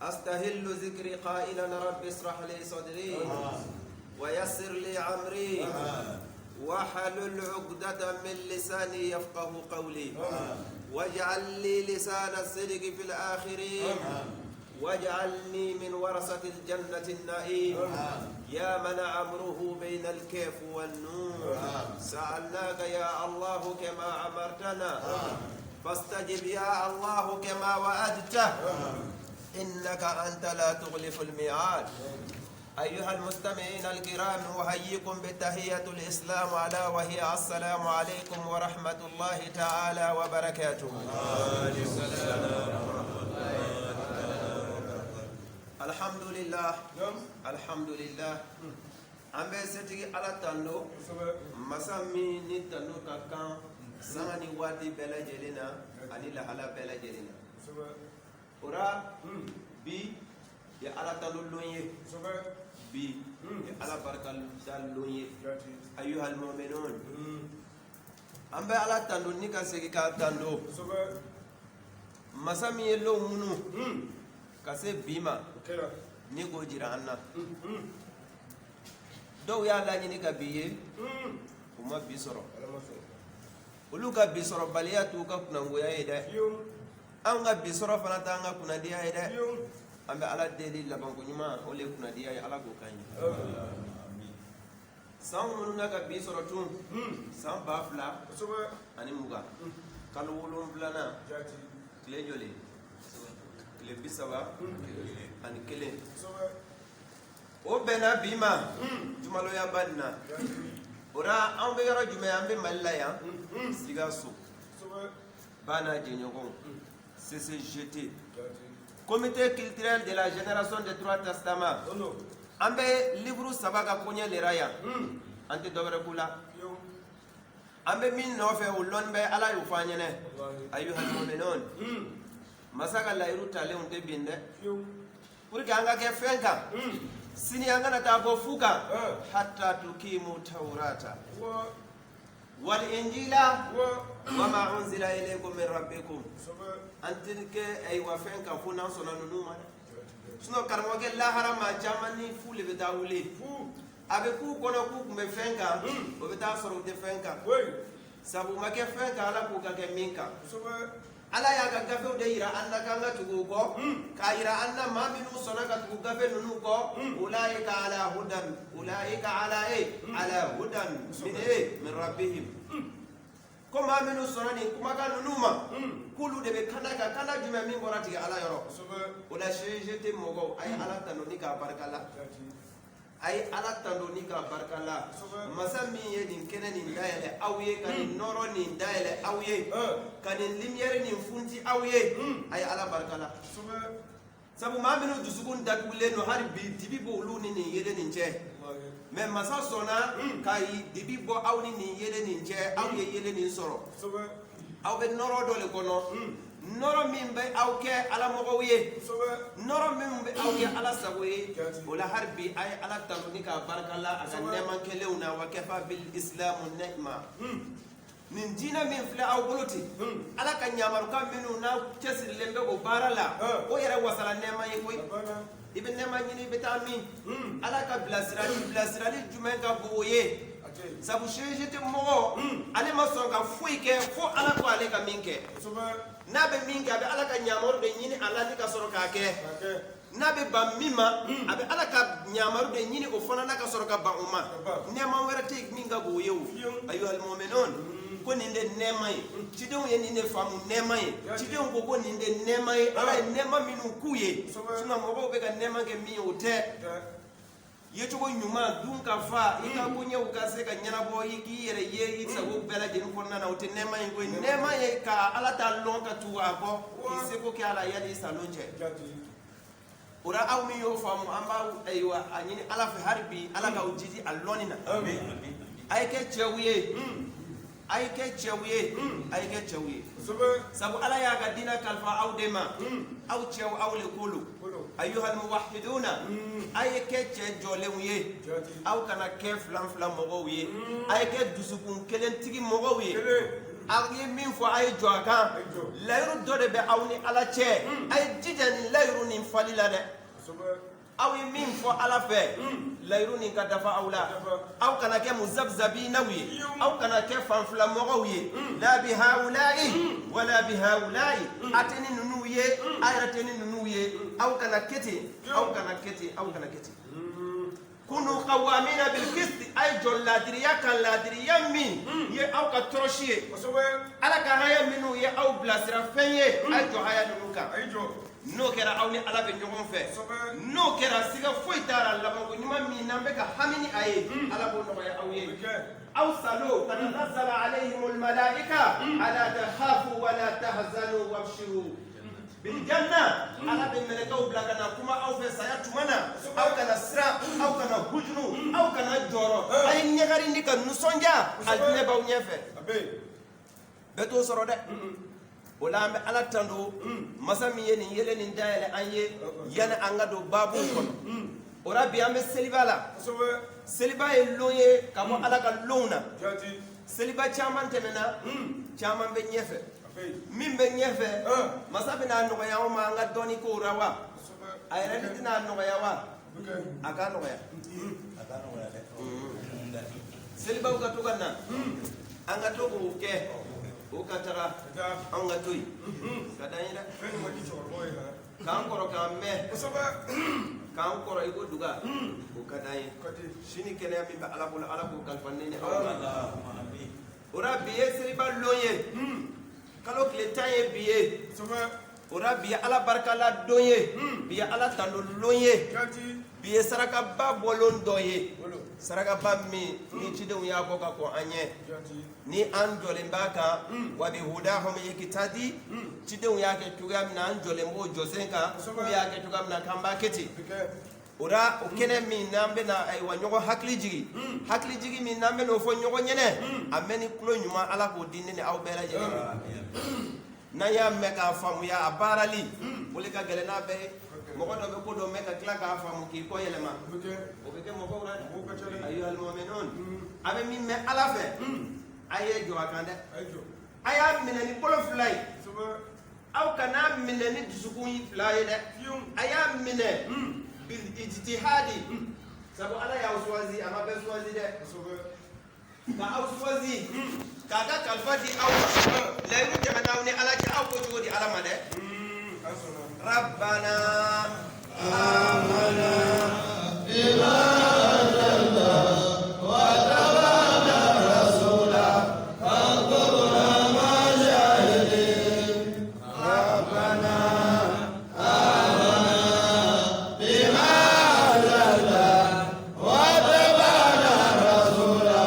أستهل ذكري قائلا رب اشرح لي صدري ويسر لي عمري واحلل عقدة من لساني يفقه قولي واجعل لي لسان الصدق في الآخرين واجعلني من ورثة الجنة النعيم يا من أمره بين الكيف والنون سألناك يا الله كما أمرتنا فاستجب يا الله كما وعدته إنك أنت لا تخلف الميعاد. أيها المستمعين الكرام أحييكم بتحية الإسلام على وهي السلام عليكم ورحمة الله تعالى وبركاته. الحمد لله الحمد لله أمبي ستي على تانو مسامي نتانو كاكان سامي وادي بلا جلنا أني لحلا بلا جلنا ora bi ya ala talulunye bi ya ala barkal dalunye ayyuhal mu'minun ambe ala tando ni ka segi ka tando masami yelo munu kase bima ni go jira anna do ya la ni ka biye kuma bisoro ulu ka bisoro baliya tu ka kunango ya ida anga bisoro fana tanga kuna dia ida ambe ala deli la banko nyuma ole kuna dia ala go kanyi amin samu nuna ka bisoro tun sam bafla ani muga kalu wolon blana kle jole kle bisaba ani kele o bena bima jumalo ya banna ora ambe yara jume ambe mallaya siga so bana jenyogon CCGT, Comité culturel de la génération des Trois Testaments. Ambe livre sabaga konya leraya. Ante dobre kula. Ambe min nofe ulonbe ala yufanyene. Ayuhal mu'minun. Masaka la iruta le unte binde. Pour que anga ke fenka. Sini anga na tabo fuka hatta tukimu taurata. Wal injila wama unzila ilaykum min rabbikum antinke ay wa fenka funa sona nunuma suno karmoge la harama jamani fule betawule abe ku kono ku kumbe fenka o beta soro de fenka sabu make fenka ala ku ga minka ala ya ga gafe de ira anna kanga tugo ko ka ira anna ma minu sona ka tugo gafe nunu ko ulaika ala hudan ulaika ala hudan min rabbihim koma minu sona ni kuma ka nunuma kulu de be kanaka kana jume min borati ala yoro ola jete mogo ay ala tanoni ka barkala ay ala tanoni ka barkala masami ye din kenani ndayele awye kan noro ni ndayele awye kan limyere ni funti awye ay ala barkala sabu ma minu dusukun datule no harbi dibi bo luni ni yede ni nche mais masa sona kai dibi bo awni ni yede ni nche awye yede ni soro awbe noro dole kono noro min be awke ala mogoye noro min be awke ala sagoye wala harbi ay ala tanuni ka barakalla aga neman kelewna wa kafa bil islam ni'ma nin dina min fla aw boloti ala ka nyamaru ka minu na tesir lembe go barala o yere wasala neman yi koy ibn neman ni betami ala ka blasirali jumen ka boye sabu shejete mogo ale mason ka fuike fo ala ko ale ale ka min kɛ n'a bɛ min kɛ a bɛ ala ka ɲamaru de ɲini a la ni ka sɔrɔ k'a kɛ n'a bɛ ban min ma a bɛ ala ka ɲamaru de ɲini o fana n'a ka sɔrɔ ka ban o ma nɛɛma wɛrɛ tɛ min ka bon o ye o ayyuhal mu'minun ko nin de nɛɛma ye cidenw ye nin de faamu nɛɛma ye cidenw ko nin de nɛɛma ye ala ye nɛɛma minnu k'u ye sinon mɔgɔw bɛ ka nɛɛma kɛ min ye o tɛ yecogo ɲuman dun ka fa i ka koɲɛw ka se ka ɲɛnabɔ i k'i yɛrɛ ye i sago bɛɛ lajɛlen kɔnɔna na o tɛ nɛɛma ye koyi nɛɛma ye ka ala ta lɔn ka tugu a kɔ k'i seko kɛ a la yanni i salon cɛ o la aw min y'o faamu an b'a ayiwa a ɲini ala fɛ hali bi ala k'aw jiji a lɔnni na a ye kɛ cɛw ye a ye kɛ cɛw ye a ye kɛ cɛw ye sabu ala y'a ka diinɛ kalifa aw de ma aw cɛw aw le ko lo ayyuhal muwahhiduna a ye kɛ cɛ jɔlenw ye aw kana kɛ filan filan mɔgɔw ye a ye kɛ dusukun kelentigi mɔgɔw ye aw ye min fɔ a ye jɔ a kan layiru dɔ de bɛ aw ni ala cɛ a ye jija nin layiru nin fali la dɛ aw ye min fɔ ala fɛ layiru nin ka dafa aw la aw kana kɛ muzabzabinaw ye aw kana kɛ fanfila mɔgɔw ye la bi haula'i wala bi haula'i a tɛ ni ninnu ye a yɛrɛ tɛ ni ninnu ye aw kana kɛ ten aw kana kɛ ten aw kana kɛ ten kunu qawamina bil qist ay jol ladiriya kan ladiriya min ye aw ka tɔrɔsi ye ala ka haya minnu ye aw bilasira fɛn ye ay jɔ haya ninnu kan n'o kɛra aw ni ala bɛ ɲɔgɔn fɛ n'o kɛra siga foyi t'a la labanko ɲuman min n'an bɛ ka hami ni a ye ala b'o nɔgɔya aw ye aw salo tanazzala alayhimul malaika ala takhafu wala tahzanu wabshiru bil janna ala bɛ mɛlɛkɛw bila ka na kuma aw fɛ saya tuma na aw kana siran aw kana hujunu aw kana jɔrɔ a ye ɲɛgari ni ka nisɔndiya alijinɛ b'aw ɲɛfɛ bɛɛ t'o sɔrɔ dɛ o la an bɛ ala tando masa min ye nin yelen nin dayɛlɛ an ye yanni an ka don baabu kɔnɔ o la bi an bɛ seliba la seliba ye lon ye ka bɔ ala ka lonw na seliba caman tɛmɛna caman bɛ ɲɛfɛ min bɛ ɲɛfɛ masa bɛna nɔgɔya anw ma an ka dɔɔni kow la wa a yɛrɛ de tɛna nɔgɔya wa a ka nɔgɔya selibaw ka to ka na an ka to k'o kɛ o ka taga an ka to yen ka d'an ye dɛ k'an kɔrɔ k'an mɛn k'an kɔrɔ i ko duga o ka d'an ye sini kɛnɛya min bɛ ala bolo ala k'o kalifa ne ni aw ma o la bi ye seliba lon ye kalo tile 10 ye bi ye o la bi ye ala barikala don ye bi ye ala tando lon ye bi ye sarakaba bɔlon dɔ ye sarakaba min ni cidenw y'a bɔ ka kɔn an ɲɛ ni an jɔlen b'a kan wa bi hudahum iqtadi cidenw y'a kɛ cogoya min na an jɔlen b'o jɔsen kan u y'a kɛ cogoya min na k'an b'a kɛ ten o la o kɛnɛ min n'an bɛna ayiwa ɲɔgɔn hakili jigi min n'an bɛna o fɔ ɲɔgɔn ɲɛnɛ a mɛn ni tulo ɲuman ala k'o di ne ni aw bɛɛ lajɛlen n'an y'a mɛn k'a faamuya a baarali o de ka gɛlɛn n'a bɛɛ ye mɔgɔ dɔ bɛ ko dɔ mɛn ka tila k'a faamu k'i kɔ yɛlɛma o bɛ kɛ mɔgɔw la dɛ ayyuhal mu'minun a bɛ min mɛn ala fɛ a ye jɔ a kan dɛ a y'a minɛ ni bolo fila ye aw kana minɛ ni dusukun fila ye dɛ a y'a minɛ bil ijtihadi sabu ala y'aw choisi a ma bɛɛ choisi dɛ ka aw choisi k'a ka kalifa di aw ma layiru tɛmɛna aw ni ala cɛ aw ko cogo di ala ma dɛ rabbana amana bima anzalta wa tabana rasula fanzurna ma shahidin rabbana amana bima anzalta wa tabana rasula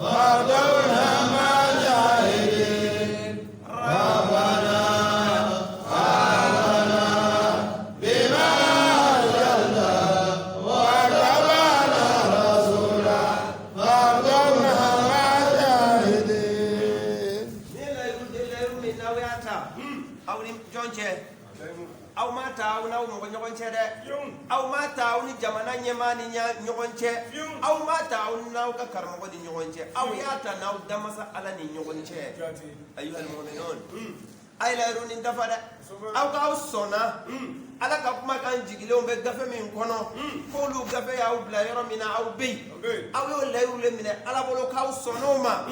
fanzurna ma shahidin rabbana aw ma ta aw n'aw mɔgɔ ɲɔgɔn cɛ dɛ aw ma ta aw ni jamana ɲɛmaa ni ɲɔgɔn cɛ aw ma ta aw n'aw ka karamɔgɔ ni ɲɔgɔn cɛ aw y'a ta n'aw damasa ala ni ɲɔgɔn cɛ ayyuhal mu'minun a ye layiru nin dafa dɛ aw k'aw sɔnna ala ka kumakan jigilenw bɛ gafe min kɔnɔ k'olu gafe y'aw bila yɔrɔ min na aw bɛ yen aw y'o layiru le minɛ ala bolo k'aw sɔnn'o ma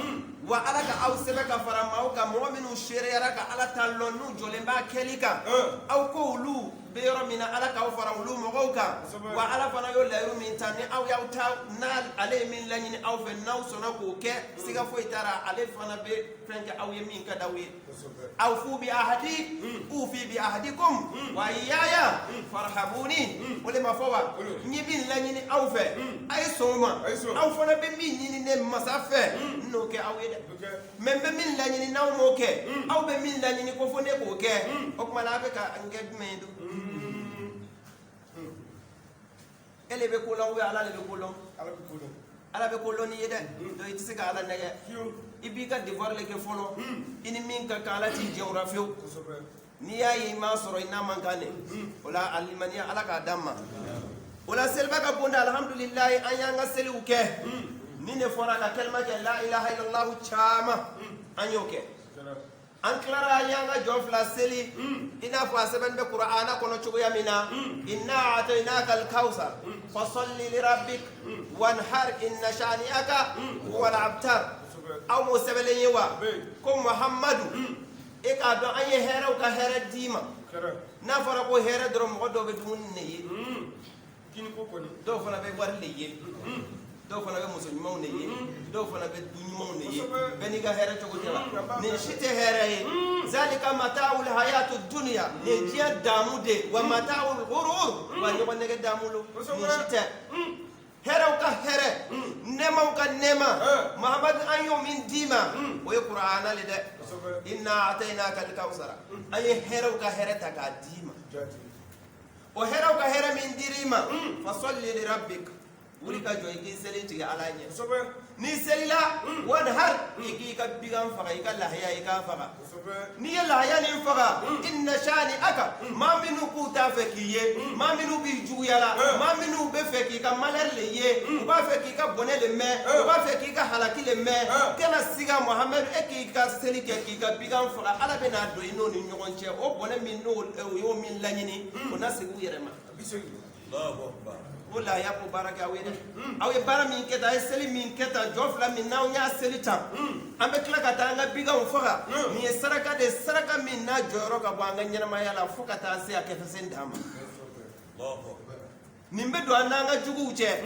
wa ala ka aw sɛbɛ ka fara maaw kan mɔgɔ minnu seereyara ka ala ta lɔn n'u jɔlen b'a kɛli kan aw ko olu bɛ yɔrɔ min na ala k'aw fara olu mɔgɔw kan wa ala fana y'o layiru min ta ni aw y'aw ta n'ale ye min laɲini aw fɛ n'aw sɔnna k'o kɛ siga foyi t'a la ale fana bɛ fɛn kɛ aw ye min ka d'aw ye aw fu bi ahadi ufi bi ahadikum wa iyaya farhabuni o de ma fɔ wa n ye min laɲini aw fɛ a ye sɔn o ma aw fana bɛ min ɲini ne masa fɛ n n'o kɛ aw ye dɛ mɛ n bɛ min laɲini n'aw m'o kɛ aw bɛ min laɲini ko fo ne k'o kɛ o tuma na a bɛ ka n kɛ jumɛn ye dun ele bɛ ko lɔn ala le bɛ ko lɔn ala bɛ ko lɔn n'i ye dɛ donc i tɛ se ka ala nɛgɛ i b'i ka devoir le kɛ fɔlɔ i ni min ka kan ala t'i jɛ o la fiyewu n'i y'a ye i m'a sɔrɔ i n'a man kan dɛ o la alimaniya ala k'a d'an ma o la seliba ka bonda alhamdulilayi an y'an ka seliw kɛ ni ne fɔra ka kalima kɛ la ilaha illallahu caman an y'o kɛ an tilara an y'an ka jɔ fila seli i n'a fɔ a sɛbɛnni bɛ kur'ana kɔnɔ cogoya min na inna atainaka al-kawsar fasalli li rabbik wanhar inna shani'aka huwal abtar aw m'o sɛbɛnlen ye wa ko muhammadu e k'a dɔn an ye hɛrɛw ka hɛrɛ d'i ma n'a fɔra ko hɛrɛ dɔrɔn mɔgɔ dɔw bɛ dumuni de ye dɔw fana bɛ wari de ye dɔw fana bɛ muso ɲumanw de ye dɔw fana bɛ du ɲumanw de ye bɛɛ n'i ka hɛrɛ cogo tɛ wa nin si tɛ hɛrɛ ye zalika mata'ul hayatu dunya nin diɲɛ daamu de wa mata'ul ghurur wa ɲɔgɔn nɛgɛ daamu lo nin si tɛ hɛrɛw ka hɛrɛ nɛɛmaw ka nɛɛma mahamadu an y'o min d'i ma o ye kur'ana le dɛ inna atainaka al-kawsara an ye hɛrɛw ka hɛrɛ ta k'a d'i ma o hɛrɛw ka hɛrɛ min dir'i ma fasalli li rabbik wuli ka jɔ i k'i seli tigɛ ala ɲɛ n'i selila wanhar i k'i ka bigan faga i ka lahaya i k'a faga n'i ye lahaya nin faga inna shani'aka maa minnu k'u t'a fɛ k'i ye maa minnu b'i juguya la maa minnu bɛ fɛ k'i ka malheur le ye u b'a fɛ k'i ka bɔnɛ le mɛn u b'a fɛ k'i ka halaki le mɛn kana siga muhamadu e k'i ka seli kɛ k'i ka bigan faga ala bɛ n'a don i n'o ni ɲɔgɔn cɛ o bɔnɛ min n'o y'o min laɲini o na segin u yɛrɛ ma o la y'a ko baara kɛ aw ye dɛ aw ye baara min kɛ tan a ye seli min kɛ tan jɔ fila min n'aw y'a seli tan an bɛ tila ka taa an ka biganw faga nin ye saraka de saraka min n'a jɔyɔrɔ ka bɔ an ka ɲɛnamaya la fo ka taa se a kɛfɛsen dan ma nin bɛ don an n'an ka juguw cɛ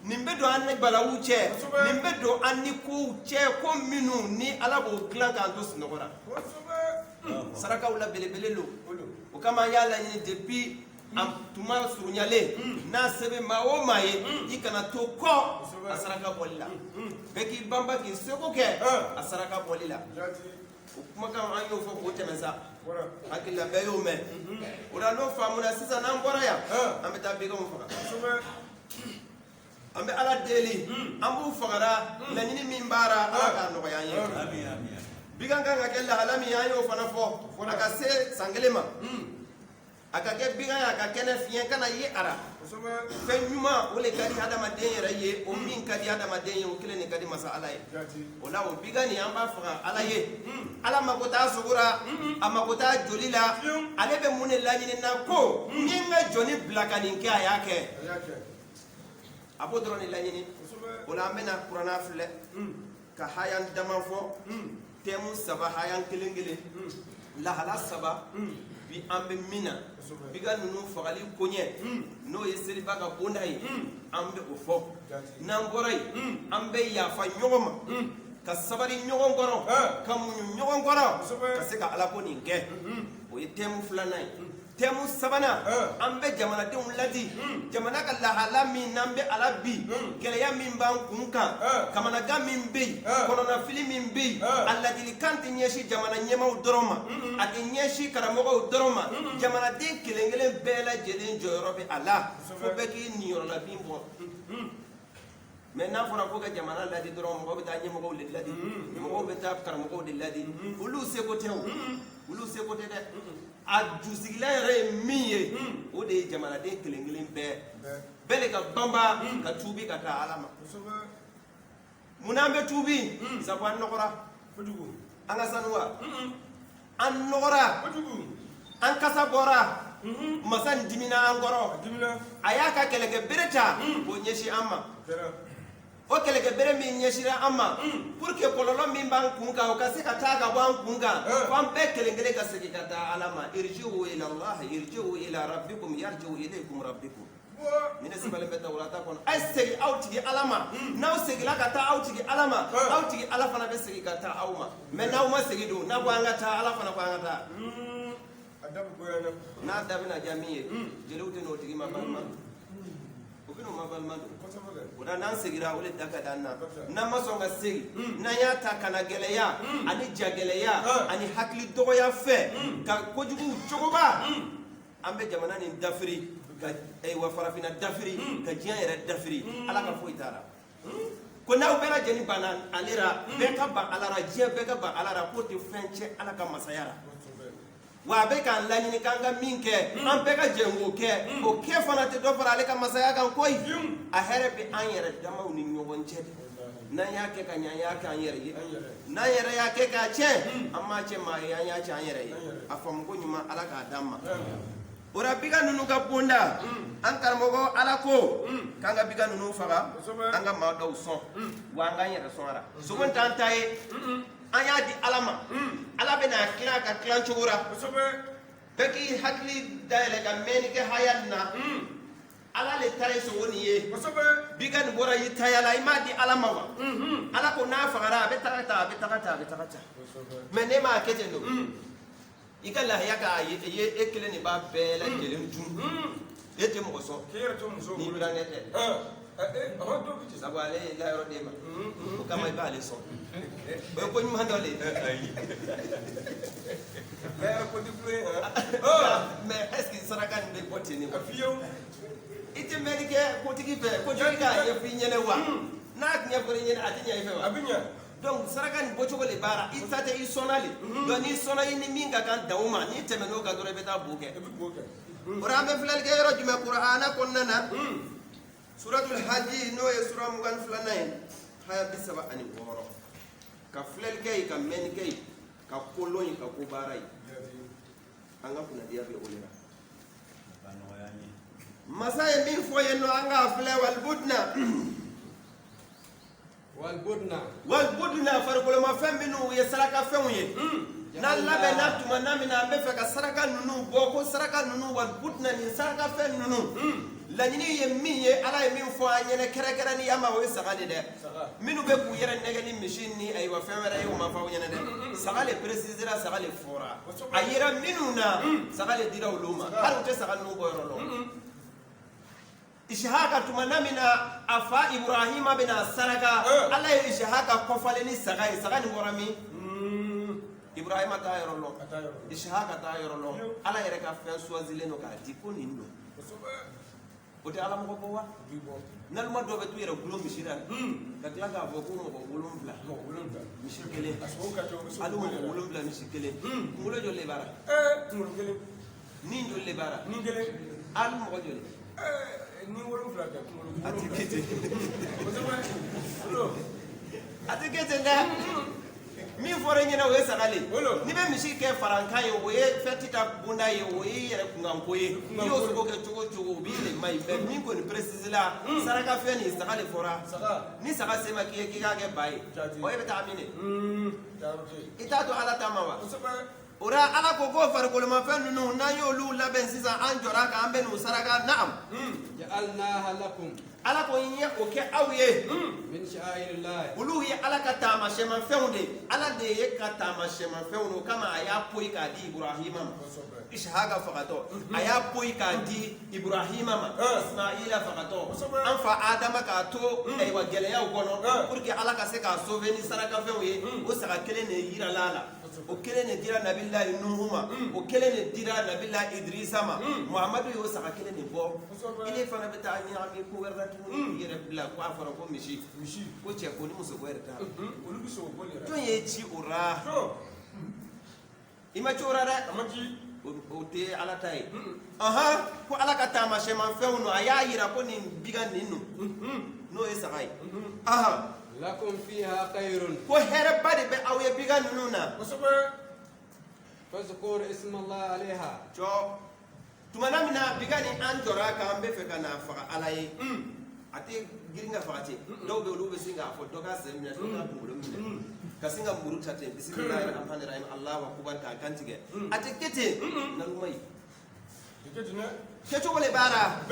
nin bɛ don an ni balawu cɛ nin bɛ don an ni kow cɛ ko minnu ni ala b'o dilan k'an to sunɔgɔ la sarakaw la belebele lo o kama an y'a laɲini depuis tuma surunyalen n'a sɛbɛn maa o maa ye i kana to kɔ a saraka bɔli la bɛɛ k'i banba k'i seko kɛ a saraka bɔli la o kumakan an y'o fɔ k'o tɛmɛ sa hakili la bɛɛ y'o mɛn o la n'o faamuna sisan n'an bɔra yan an bɛ taa biganw faga an bɛ ala deli an b'u fagara laɲini min b'ara ala k'a nɔgɔya an ye bigan kan ka kɛ lahala min an y'o fana fɔ a ka se san 1 ma a ka kɛ bigan ye a ka kɛnɛ fiɲɛ kana ye a la fɛn ɲuman o le ka di hadamaden yɛrɛ ye o min ka di hadamaden ye o kelen de ka di masa ala ye o la o bigan nin an b'a faga ala ye ala mako t'a sogo la a mako t'a joli la ale bɛ mun de laɲini na ko n ye n ka jɔnni bila ka nin kɛ a y'a kɛ a b'o dɔrɔn de laɲini o la an bɛna kuranna filɛ ka hayan dama fɔ tɛmu 3 hayan 1 lahala 3 bi an bɛ min na bigan ninnu fagali koɲɛ n'o ye seliba ka bonda ye an bɛ o fɔ n'an bɔra yen an bɛ yafa ɲɔgɔn ma ka sabari ɲɔgɔn kɔrɔ ka muɲu ɲɔgɔn kɔrɔ ka se ka ala ko nin kɛ o ye tɛmu 2nan ye tɛmu 3nan an bɛ jamanadenw ladi jamana ka lahala min n'an bɛ ala bi gɛlɛya min b'an kun kan kamanagan min bɛ yen kɔnɔnafili min bɛ yen a ladilikan tɛ ɲɛsin jamana ɲɛmaaw dɔrɔn ma a tɛ ɲɛsin karamɔgɔw dɔrɔn ma jamanaden kelen kelen bɛɛ lajɛlen jɔyɔrɔ bɛ a la fo bɛɛ k'i niyɔrɔlabin bɔ mɛ n'a fɔra ko ka jamana ladi dɔrɔn mɔgɔw bɛ taa ɲɛmɔgɔw de ladi mɔgɔw bɛ taa karamɔgɔw de ladi olu seko tɛ o olu seko tɛ dɛ a jusigilan yɛrɛ ye min ye o de ye jamanaden kelen kelen bɛɛ de ka banba ka tuubi ka taa ala ma munna an bɛ tuubi sabu an nɔgɔra an ka sanuwa an nɔgɔra an kasa bɔra masa nin dimina an kɔrɔ a y'a ka kɛlɛkɛ bere ta k'o ɲɛsin an ma o kɛlɛkɛ bere min ɲɛsira an ma pour que kɔlɔlɔ min b'an kun kan o ka se ka taa ka bɔ an kun kan fo an bɛɛ kelen kelen ka segin ka taa ala ma irji'u ila Allah irji'u ila rabbikum yarji'u ilaykum rabbikum ni ne sɛbɛnlen bɛ Tawurata kɔnɔ a ye segin aw tigi ala ma n'aw segila ka taa aw tigi ala ma aw tigi ala fana bɛ segin ka taa aw ma mais n'aw ma segin dun n'a ko an ka taa ala fana ko an ka taa n'a da bɛna diya min ye jeliw tɛ n'o tigi ma balima o bɛ n'o ma balima don o la n'an segira o de da ka d'an na n'an ma sɔn ka segin n'an y'a ta kana gɛlɛya ani jagɛlɛya ani hakili dɔgɔya fɛ ka kojugu cogoba an bɛ jamana nin dafiri ka wa farafinna dafiri ka diɲɛ yɛrɛ dafiri ala ka foyi t'a la ko n'aw bɛɛ lajɛlen banna ale la bɛɛ ka ban ala la diɲɛ bɛɛ ka ban ala la k'o tɛ fɛn cɛ ala ka masaya la wa a bɛ k'an laɲini k'an ka min kɛ an bɛɛ ka jɛ k'o kɛ o kɛ fana tɛ dɔ fara ale ka masaya kan koyi a hɛrɛ bɛ an yɛrɛ damaw ni ɲɔgɔn cɛ de n'an y'a kɛ ka ɲɛ an y'a kɛ an yɛrɛ ye n'an yɛrɛ y'a kɛ k'a tiɲɛ an m'a cɛ maa ye an y'a cɛ an yɛrɛ ye a faamu ko ɲuman ala k'a d'an ma o la biga ninnu ka bonda an karamɔgɔ ala ko k'an ka biga ninnu faga an ka maa dɔw sɔn wa an k'an yɛrɛ sɔn a la sogo t'an ta ye an y'a di ala ma ala bɛ n'a tila ka tilan cogo la bɛɛ k'i hakili dayɛlɛ ka mɛnni kɛ haya nin na ala le ta ye sogo nin ye biga nin bɔra y'i taya la i m'a di ala ma wa ala ko n'a fagara a bɛ taga ta a bɛ taga ta a bɛ taga ta mais ne m'a kɛ ten don i ka lahiya k'a ye e kelen de b'a bɛɛ lajɛlen dun e tɛ mɔgɔ sɔn n'i bira ne tɛ sabu ale ye layɔrɔ d'e ma o kama i b'ale sɔn o ye ko ɲuman dɔ le ye mais est ce que saraka nin bɛ bɔ ten de wa i tɛ mɛnni kɛ kotigi fɛ kotigi k'a ɲɛfɔ i ɲɛna wa n'a ɲɛfɔra i ɲɛna a tɛ ɲɛ i fɛ wa donc saraka nin bɔcogo de b'a la i ta tɛ i sɔnna le donc n'i sɔnna i ni min ka kan dan o ma n'i tɛmɛn'o kan dɔrɔn i bɛ taa bo kɛ o la an bɛ filɛli kɛ yɔrɔ jumɛn Kur'ana kɔnɔna na suratul hajji n'o ye sura 22nan ye haya 36 ka filɛli kɛ yen ka mɛnni kɛ yen ka kolon yen ka ko baara yen an ka kunnadiya bɛ o de la masa ye min fɔ yen nɔ an k'a filɛ walbudna farikolomafɛn minnu ye sarakafɛnw ye n'an labɛnna tuma min na an bɛ fɛ ka saraka ninnu bɔ ko saraka ninnu walbudna nin sarakafɛn ninnu laɲini ye min ye ala ye min fɔ an ɲɛnɛ kɛrɛnkɛrɛnnenya ma o ye saga de dɛ minnu bɛ k'u yɛrɛ nɛgɛ ni misi ni ayiwa fɛn wɛrɛ ye o ma fɔ aw ɲɛnɛ dɛ saga le précisera saga le fɔra a yera minnu na saga le dira olu ma hali u tɛ saga ninnu bɔ yɔrɔ dɔn Ishaka tuma min na a fa Ibrahima bɛna saraka ala ye Ishaka kɔfalen ni saga ye saga nin bɔra min Ibrahima t'a yɔrɔ lɔn Ishaka t'a yɔrɔ lɔn ala yɛrɛ ka fɛn choisilen don k'a di ko nin don o tɛ ala mɔgɔ bɔ wa nalima dɔw bɛ t'u yɛrɛ gulon misi la ka tila k'a fɔ ko mɔgɔ 7 misi kelen hali mɔgɔ 7 misi kelen kunkolo joli de b'a la ni joli de b'a la hali mɔgɔ joli a tɛ kɛ ten dɛ min fɔra i ɲɛna o ye saga le n'i bɛ misi kɛ farankan ye o ye fɛti ta bonda ye o ye yɛrɛ kunkanko ye n'i y'o sogo kɛ cogo o cogo o b'i le ma ɲi mais min kɔni précise la sarakafɛn nin saga le fɔra ni saga se ma k'i ye k'i k'a kɛ ba ye o e bɛ taa min de i t'a to ala ta ma wa o la ala ko ko farikolomafɛn ninnu n'an y'olu labɛn sisan an jɔra kan an bɛ n'u saraka naam ala ko n ye o kɛ aw ye olu ye ala ka taamasiyɛnmafɛnw de ala de ye ka taamasiyɛnmafɛnw o kama a y'a poyi k'a di Ibrahima ma Ishaka fagatɔ a y'a poyi k'a di Ibrahima ma Ismaila fagatɔ an fa Adama k'a to ayiwa gɛlɛyaw kɔnɔ pour que ala ka se k'a sauver ni sarakafɛnw ye o saga kelen de yirala a la o kelen de dira Nabilahi Nuhu ma o kelen de dira Nabilahi Idrisa ma Muhamadu y'o saga kelen de bɔ ile fana bɛ taa ɲagami ko wɛrɛ la tuguni yɛrɛ bila ko a fɔra ko misi ko cɛ ko ni muso ko yɛrɛ t'a la jɔn ye ci o la i ma ci o la dɛ o tɛ ala ta ye ko ala ka taamasiyɛnmafɛnw no a y'a yira ko nin biga nin no n'o ye saga ye lakum fiha khayrun ko hɛrɛba de bɛ aw ye biga ninnu na fazkur ismallah alayha tuma min na biga ni an jɔra kan an bɛ fɛ ka n'a faga ala ye a tɛ giringa fati dɔw bɛ olu bɛ sin k'a fɔ dɔ ka sen minɛ dɔ ka kunkolo minɛ ka sin ka muru ta ten bisimilahi rahmani rahim Allahu akbar k'a kantigɛ a tɛ kɛ ten naluma ye kɛcogo le b'ara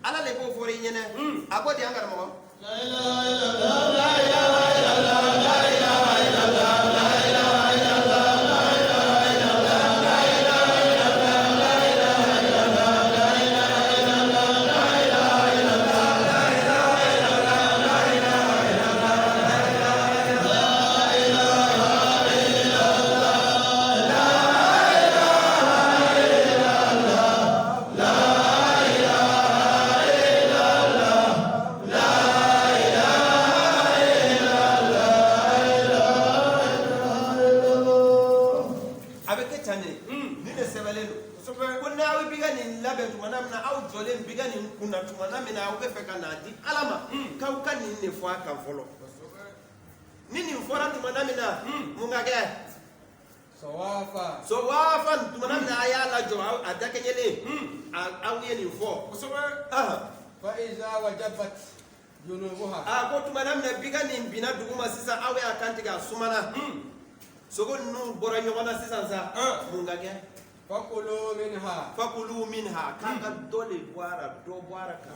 ala le b'o fɔ i ɲɛnɛ a ko di an karamɔgɔ la ilaha illallah la ilaha illallah la ilaha illallah la ilaha illallah nini fora tumana mina mungage sawafa tumana mina aya la jo adakenyele awiye ni fo fa iza wajabat junubuha ko tumana mina bigani bina duguma sisa awe akantiga sumana sogo nu bora nyogona sisa sa mungage fakulu minha kanga dole boara ka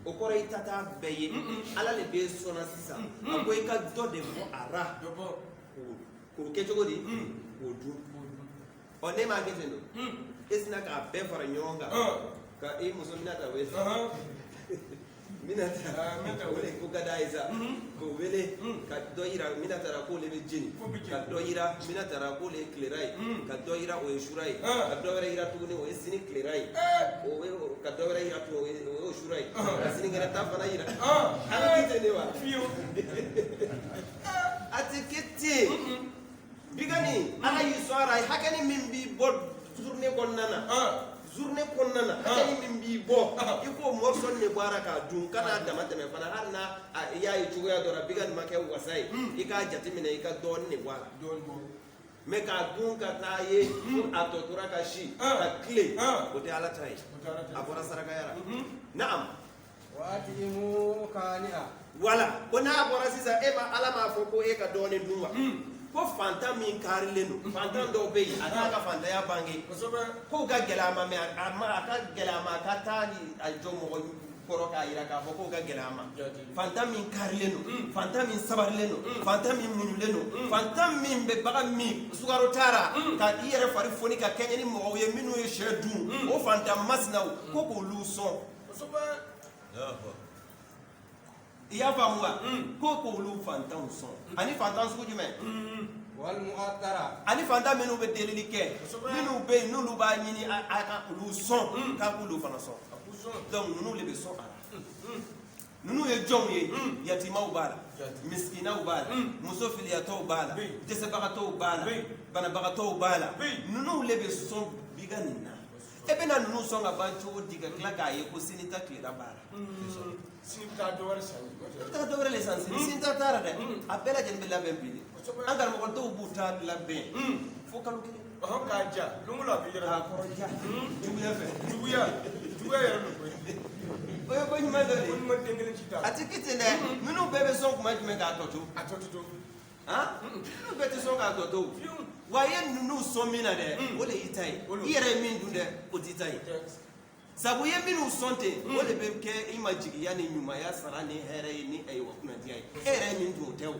o kɔrɔ i tata bɛɛ ye ala le bɛ sɔnna sisan a ko i ka dɔ de bɔ a ra k'o kɛ cogo di k'o dun ɔ ne m'a kɛ ten don e sina k'a bɛɛ fara ɲɔgɔn kan ka i muso Minata wele Minata wele ko ka d'a ye sa k'o wele ka dɔ yira Minata ra k'ole bɛ jeni ka dɔ yira Minata ra k'ole ye tilera ye ka dɔ yira o ye sura ye ka dɔ wɛrɛ yira tuguni o ye sini tilera ye ka dɔ wɛrɛ yira tuguni o ye sura ye ka sini kɛnɛ ta fana yira a bɛ kɛ ten de wa a tɛ kɛ ten bigani ala y'i sɔn a ra hakɛni min b'i bɔ journée kɔnɔna na hakɛni min b'i bɔ i k'o morceau de bɔ a ra k'a dun kana dama tɛmɛ fana hali na i y'a ye cogoya dɔ la bigani ma kɛ wasa ye i k'a jateminɛ i ka dɔɔni de bɔ a la mais k'a dun ka taa ye a tɔ tora ka si ka tile o tɛ ala ta ye a bɔra sarakaya la naam watimu kani'a wala ko n'a bɔra sisan e ma ala m'a fɔ ko e ka dɔɔni dun wa ko fantan min karilen don fantan dɔw bɛ yen a t'a ka fantanya bange k'o ka gɛlɛ a ma mais a ka gɛlɛ a ma a ka taa a jɔ mɔgɔ kɔrɔ k'a yira k'a fɔ k'o ka gɛlɛ a ma fantan min karilen don fantan min sabarilen don fantan min muɲulen don fantan min bɛ bagan min sukaro t'a la ka i yɛrɛ fari foni ka kɛɲɛ ni mɔgɔw ye minnu ye sɛ dun o fantan masinaw ko k'olu sɔn i y'a faamu wa ko k'olu fantanw sɔn ani fantan sugu jumɛn wal mu'attara ani fantan minnu bɛ delili kɛ minnu bɛ yen n'olu b'a ɲini a ka olu sɔn k'a k'olu fana sɔn donc ninnu de bɛ sɔn a la ninnu ye jɔnw ye yatimaw b'a la miskinaw b'a la muso filiyatɔw b'a la dɛsɛbagatɔw b'a la banabagatɔw b'a la ninnu de bɛ sɔn biga nin na e bɛna ninnu sɔn ka ban cogo di ka tila k'a ye ko sini ta tilela b'a la sini bɛ taa dɔ wɛrɛ san taa dɔ wɛrɛ le san sini ta taara dɛ a bɛɛ lajɛlen bɛ labɛn bi de an karamɔgɔ dɔw b'u ta labɛn fo kalo kelen k'a ja lungu la a bɛ yɛrɛ k'a kɔrɔ ja juguya fɛ juguya yɛrɛ don o ye ko ɲuman dɔ de ko ɲuman den kelen ci ta a tɛ kɛ ten dɛ ninnu bɛɛ bɛ sɔn kuma jumɛn k'a tɔ to ninnu bɛɛ tɛ sɔn k'a tɔ to wa i ye ninnu sɔn min na dɛ o de y'i ta ye i yɛrɛ ye min dun dɛ o t'i ta ye sabu i ye minnu sɔn ten o de bɛ kɛ i ma jigiya ni ɲumanya sara ni hɛrɛ ye ni wa kunnadiya ye e yɛrɛ ye min dun o tɛ o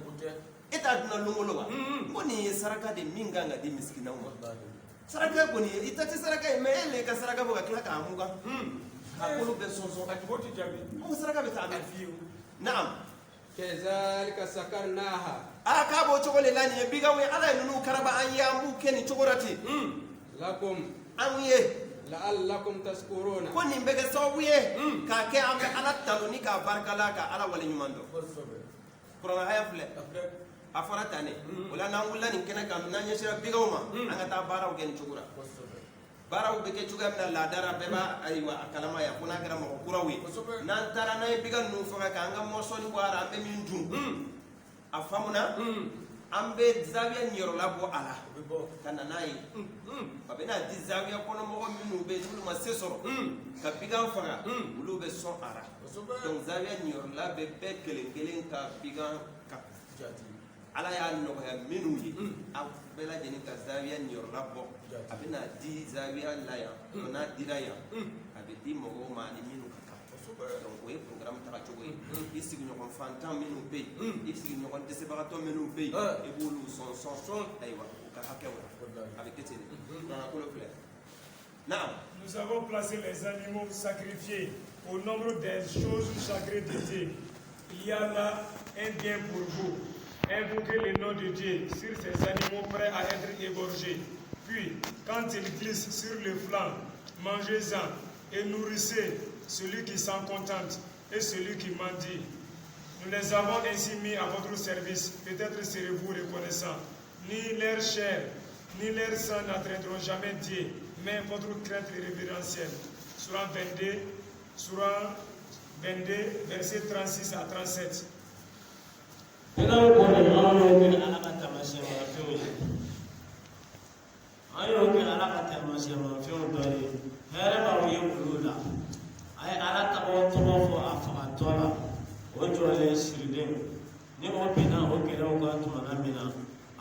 e t'a dunna longolo wa ko nin ye saraka de min kan ka di misikinaw ma saraka kɔni ye i ta tɛ saraka ye mais e le ka saraka bɔ ka tila k'a mugan a kolo bɛ sɔnsɔn a tɔgɔ tɛ jaabi o saraka bɛ taa bɛ fiyewu naam kezalika sakarnaha k'a b'o cogo le la nin ye bigaw ye ala ye ninnu karaba an ye an b'u kɛ nin cogo la ten lakum an ye la'allakum tashkuruna ko nin bɛ kɛ sababu ye k'a kɛ an bɛ ala tanu ni k'a barikala ka ala waleɲuman dɔn kuranna haya filɛ a fɔra tan ne o la n'an wulila nin kɛnɛ kan n'an ɲɛsira bigaw ma an ka taa baaraw kɛ nin cogo la baaraw bɛ kɛ cogoya min na laadara bɛɛ b'a ayiwa a kalama ya fo n'a kɛra mɔgɔ kuraw ye n'an taara n'an ye biga ninnu faga k'an ka mɔsɔnni bɔ a la an bɛ min dun a faamuna ambe zawiya nyorola bo ala kana nayi abena di zawiya kono mo minu be dulu ma sesoro ka bigan fanga ulu be son ara donc zawiya nyorola be be kelen ka bigan ka ala ya no ya minu yi abela jeni ka zawiya nyorola bo abena di zawiya la ya na diraya abedi mo ma ni minu ka donc o programme ta ko isi ñokon fantan minu be isi ñokon desebarato minu be e bolu son aywa ka hakewa avec ketene dans la clair. Nous avons placé les animaux sacrifiés au nombre des choses sacrées de Dieu. Il y a là un bien pour vous. Invoquez le nom de Dieu sur ces animaux prêts à être égorgés. Puis, quand ils glissent sur le flanc, mangez-en et nourrissez celui qui s'en contente et celui qui mendie. Nous les avons ainsi mis à votre service. Peut-être serez-vous reconnaissants. Ni leur chair, ni leur sang n'atteindront jamais Dieu, mais votre crainte révérentielle. Surah 22, versets 36 à 37.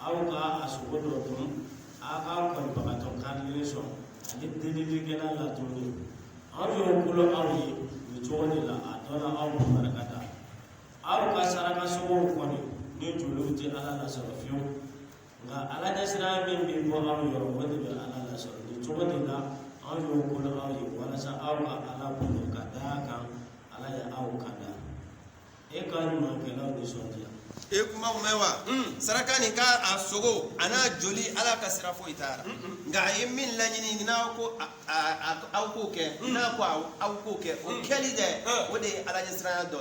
Auka asugodo dum aka ko bagato kanleso ani dili gena la tuni awu kulo awi ni choni la adona awu barakata auka saraka sugo koni ni juluti ala la sarfiyo nga ala dasira min bi bo awu yoro wodi be ala la sar ni choni la awu kulo awi wala sa auka ala kulo kada kan ala ya auka da e kan no kala ni sonja e kuma mewa sarakani ka asogo ana joli ala ka sira fo itara nga e min lañini na ko aw ko ke na ko aw ko ke o keli de o de ala ni sira do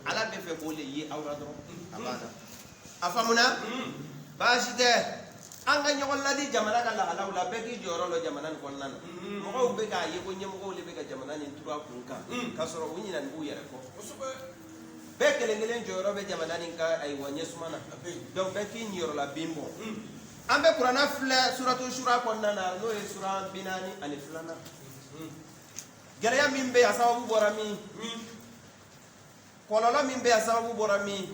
ala be fe bole yi awra do abana afamuna bashi de anga nyol la di jamana ka la ala la be ki joro lo jamana ko nan mo ko be ka yi ko nyemo ko le be ka jamana ni tuba kunka ka soro wuni nan bu yere ko bekelengelen joro be jamana ni ka ay wanye sumana donc be ki nyoro la bimbo ambe qur'ana fla suratu shura konna na no e sura binani ani fulana gariya mimbe asawu borami kololo mimbe asawu borami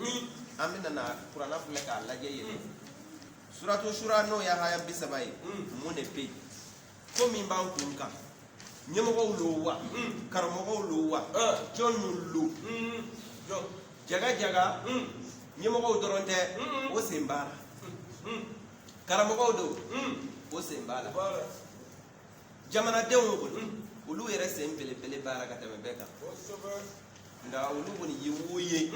amina na qur'ana fla ka laje yele suratu shura no ya haya bisabai mune pe ko mimba kunka nyemo ko lowa karmo ko lowa jonu lu jaga ñemogo doronte o sembala karamogo do o sembala jamana denwo ko ulu yere sembele bele baraka tame beka nda ulu boni yiwuye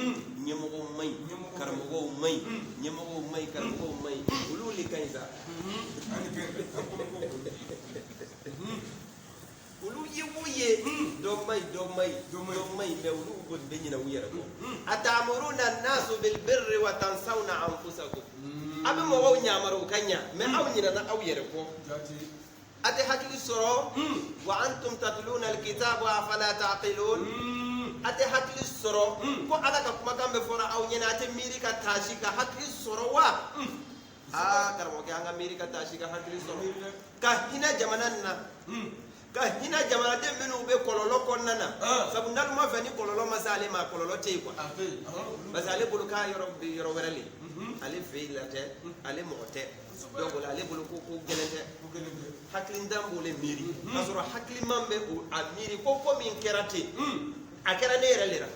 ñemogo may karamogo may ñemogo may karamogo may ulu li kayza ulu yiwuye do may be ulu bon be ñina wuyere ko atamuruna an-nasu bil birri wa tansawna anfusakum abe mo wo ñamaro kanya me aw ñina na aw yere ko ate hakili soro wa antum tatluna al-kitaba afala taqilun ate hakili soro ko ala ka kuma kambe fora aw ñina ate miri ka tashi ka hakili soro wa karamo ke anga miri ka tashi ka hakili soro ka hina jamanan na ka hina jamana de menu be kololo konnana sabu ndak ma fani kololo masale ma kololo te ko masale bulu ka yoro werale ale fe la te ale mote donc ale bulu ko gelente haklin dambo le miri kasoro hakli mambe o amiri ko min kerate akera ne yerelera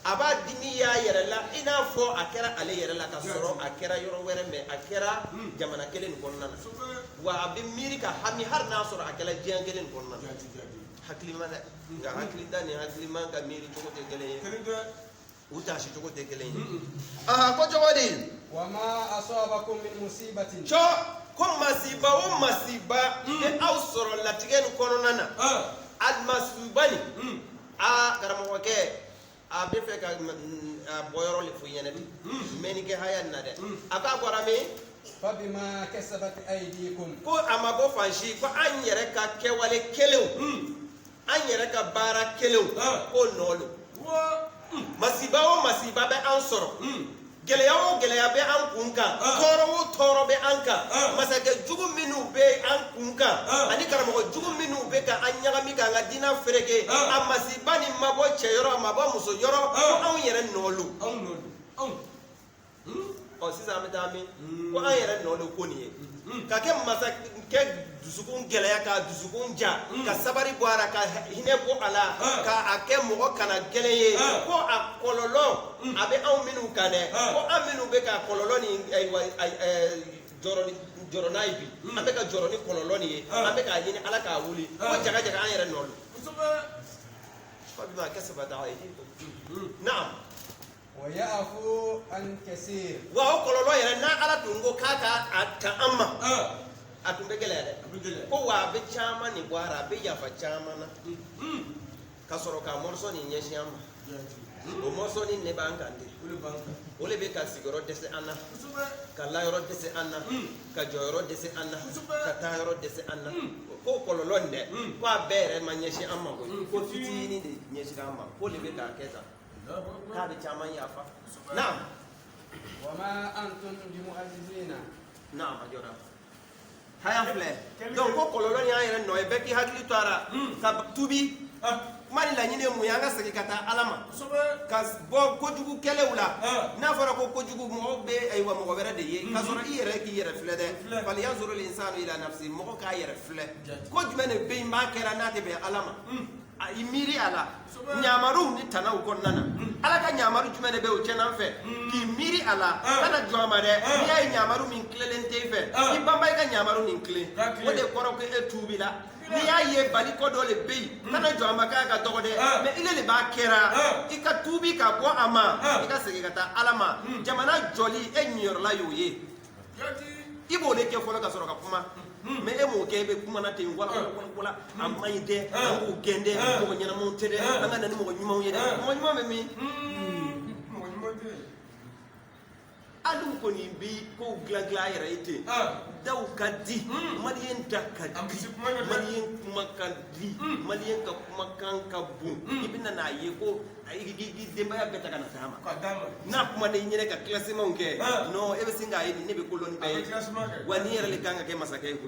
aba dimi ya yerela ina fo akera ale yerela kasoro akera yoro were me akera jamana kelen konnana wa abin miri ka hami har na soro akela jangelen konna hakli mana ga hakli dani hakli man ka miri to te gele uta shi to te gele ko jawadi wa ma asabakum min musibatin cho ko masiba e aw soro latigen konnana al masubani karamo ke a be fe ka boyoro le fu yene meni ke hayan na de aka gorami fabima kasabat aydikum ko amago fanshi ko an yere ka kewale kelew an yere ka bara kelew ko nolo masiba o masiba be an soro gɛlɛya o gɛlɛya bɛ an kun kan tɔɔrɔ o tɔɔrɔ bɛ an kan masakɛ jugu minnu bɛ an kun kan ani karamɔgɔ jugu minnu bɛ ka an ɲagami k'an ka diinɛ fereke a masiba ni mabɔ cɛ yɔrɔ a mabɔ muso yɔrɔ ko anw yɛrɛ nɔɔlu sisan an bɛ taa min ko an yɛrɛ nɔɔlu ko nin ye ka kɛ masakɛ dusukun gɛlɛya ka dusukun ja ka sabari bɔ a la ka hinɛ bɔ a la ka a kɛ mɔgɔ kana gɛlɛn ye ko a kɔlɔlɔ a bɛ anw minnu kan dɛ ko an minnu bɛ ka kɔlɔlɔ ni jɔrɔ n'a ye bi an bɛ ka jɔrɔ ni kɔlɔlɔ nin ye an bɛ k'a ɲini ala k'a wuli ko jaga jaga an yɛrɛ nɔɔlu فبما كسبت أيديكم نعم ويعفو عن كثير وأقول الله يا نا على تونغو كاتا أتأمم أتومبي كلا كو وابي chama ni bwara be yafa chama na kasoro ka morso ni nyeshiama o morso ni ne bankande ole be ka sigoro dese anna ka layoro dese anna ka joyoro dese anna ka tayoro dese anna ko kololonde ko abere ma nyeshi amma ko fitini de nyeshi amma ko le be ka keta ka be chama yafa naam وما أنتم بمعجزين naam ajora haya fle donc ko kololoni ayere no e beki hakili twara ka tubi mani la nyine mu yanga segi kata alama ka bo ko jugu kelewula na fara ko jugu mo be ay wa mo bere de ye ka soro yere ki yere fle de fal yanzuru al insanu ila nafsi mo ka yere fle ko jumene be ma kera na de be alama imiri ala nyamaru ni tanaw konnana ala ka nyamaru jumene be o chenan fe ki miri ala kana joma de ni ay nyamaru min klelente fe ki bambay ka nyamaru min kle o de koro ko e tubila ni aye bali ko dole be kana joma ka dogo de me ile le ba kera ika tubi ka bo ama ika sege kata alama jamana joli e nyor la yoye ibo le ke folo ka soro ka kuma me e mo ke be kuma na te wala amay de ko gende ko nyana mo tede anga nani mo nyuma yede mo nyuma me mi mo nyuma de alum ko ni bi ko glagla yara ite daw kadi malien dakadi malien kuma kadi malien ka kuma kan ka bu ibina na ye ko gi demba ya beta kana sama na kuma ne nyere ka classement ke no e be singa yi ne be ko lon be wani yere le kanga ke masake ko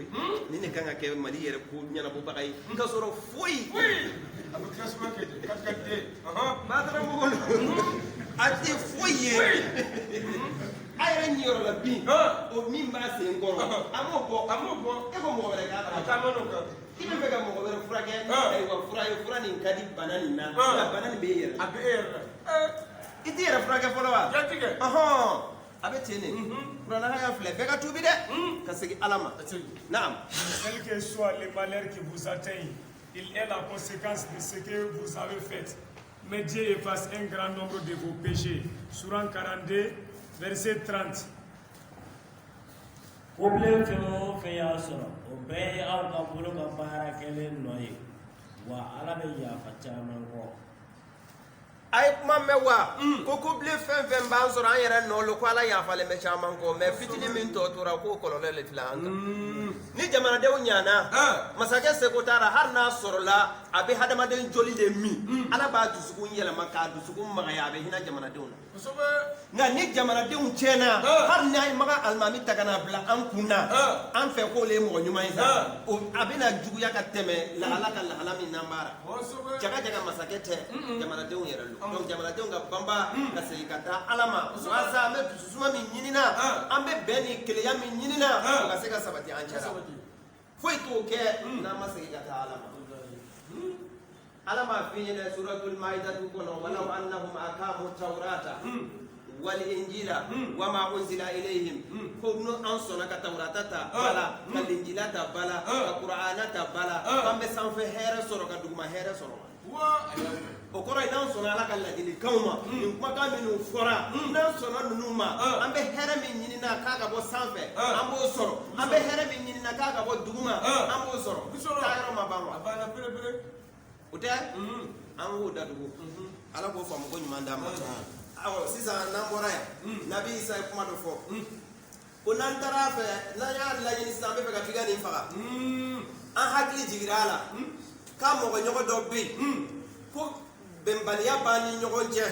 ni ne kanga ke mali yere ko nyana bo bakay ka soro foi abu classement ke kat ma dara mo ati foi ayre nyoro la bi o min ba se ngoro amo bo e ko mo wala ka ta mo no ka ibe be ga mo wala furake ay wa fura ni kadi banani na banani be yere abe yere iti yere furake folo wa jatige abe tene furana ha ya fle be ga tubi de ka segi alama naam quel que soit les malheurs qui vous atteignent il est la conséquence de ce que vous avez fait mais Dieu efface un grand nombre de vos péchés Sourate 42 verset 30. Problem fɛn o fɛn y'a sɔrɔ o bɛɛ ye aw ka bolo ka baara kɛlen nɔ ye wa ala bɛ yafa caman kɔ. ay kuma mɛ wa ko kubile fɛn fɛn b'an sɔrɔ an yɛrɛ nɔɔlo ko ala yafalen bɛ caman kɔ mɛ fitini min tɔ tora k'o kɔlɔlɔ le tila an kan ni jamanadenw ɲana masakɛ seko tara hali n'a sɔrɔla a bɛ hadamaden joli de min ala b'a dusukun yɛlɛma k'a dusukun magaya a bɛ hinɛ jamanadenw na nka ni jamanadenw tiɲɛna hali n'a ye maga alimami ta ka na bila an kun na an fɛ k'o le ye mɔgɔ ɲuman ye sa a bɛna juguya ka tɛmɛ lahala ka lahala min n'an b'a la jaga jaga masakɛ tɛ jamanadenw yɛrɛ lo donc jamanadenw ka banba ka segin ka taa ala ma walasa an bɛ dususuma min ɲinina an bɛ bɛn ni keleya min ɲinina o ka se ka sabati an cɛla foyi t'o kɛ n'an ma segin ka taa ala ma ala m'a f'i ɲɛna suratul maidatu kɔnɔ walaw annahum aqamu tawrata wal injila wa ma unzila ilayhim ko no an sɔnna ka tawrata ta bala ka injila ta bala ka qur'ana ta bala an bɛ sanfɛ hɛrɛ sɔrɔ ka duguma hɛrɛ sɔrɔ o kɔrɔ ye n'an sɔnna ala ka ladilikanw ma nin kumakan minnu fɔra n'an sɔnna ninnu ma an bɛ hɛrɛ min ɲinina k'a ka bɔ sanfɛ an b'o sɔrɔ an bɛ hɛrɛ min ɲinina k'a ka bɔ duguma an b'o sɔrɔ taa yɔrɔ ma ban wa o tɛ an k'o datugu ala k'o faamu ko ɲuman d'an ma awɔ sisan n'an bɔra yan nabi isa ye kuma dɔ fɔ ko n'an taara fɛ n'an y'a laɲini sisan an bɛ fɛ ka figa nin faga an hakili jigira a la k'a mɔgɔ ɲɔgɔn dɔ bɛ yen ko bɛnbaliya b'an ni ɲɔgɔn cɛ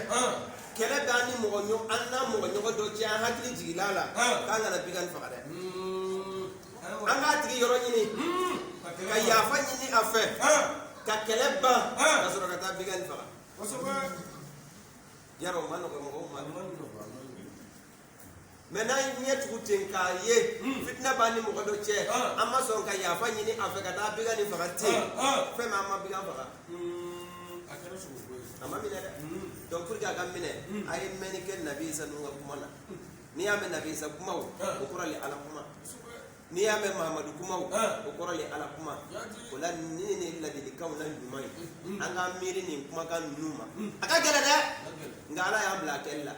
kɛlɛ b'a ni mɔgɔ ɲɔgɔn an n'a mɔgɔ ɲɔgɔn dɔ cɛ an hakili jigila la k'an kana bigan faga dɛ an k'a tigi yɔrɔ ɲini ka yafa ɲini a fɛ ka kɛlɛ ban ka sɔrɔ ka taa bigan faga yarɔ o ma nɔgɔ mɔgɔw ma mɛ n'an ɲɛ tugu ten k'a ye fitinɛ b'a ni mɔgɔ dɔ cɛ an ma sɔn ka yafa ɲini a fɛ ka taa bigan faga ten fɛn min an ma bigan faga a ma minɛ dɛ donc pour que a ka minɛ a ye mɛnni kɛ nabi isa ninnu ka kuma na n'i y'a mɛn nabi isa kumaw o kɔrɔ le ala kuma n'i y'a mɛn mahamadu kumaw o kɔrɔ le ala kuma o la ni ni ladilikanw na ɲuman ye an k'an miiri nin kumakan ninnu ma a ka gɛlɛn dɛ nka ala y'an bila a kɛli la